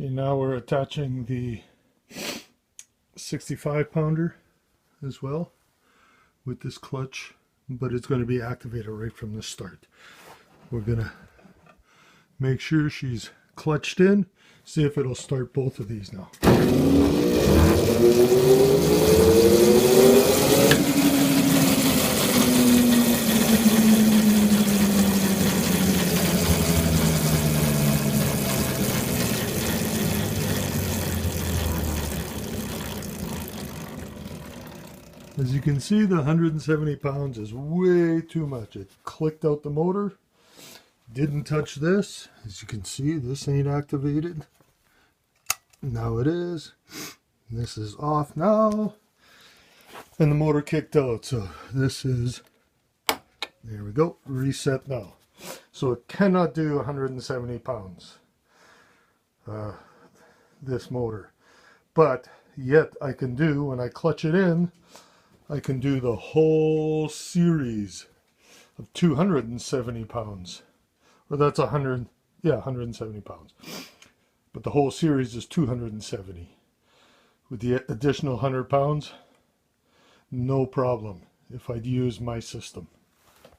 Okay, now we're attaching the 65 pounder as well with this clutch, but it's going to be activated right from the start. We're going to make sure she's clutched in, see if it'll start both of these now. As you can see, the 170 pounds is way too much. It clicked out the motor. Didn't touch this. As you can see, this ain't activated. Now it is. This is off now. And the motor kicked out. So this is, there we go, reset now. So it cannot do 170 pounds, this motor. But yet I can do, when I clutch it in, I can do the whole series of 270 pounds. Or that's 170 pounds. But the whole series is 270. With the additional 100 pounds, no problem if I'd use my system.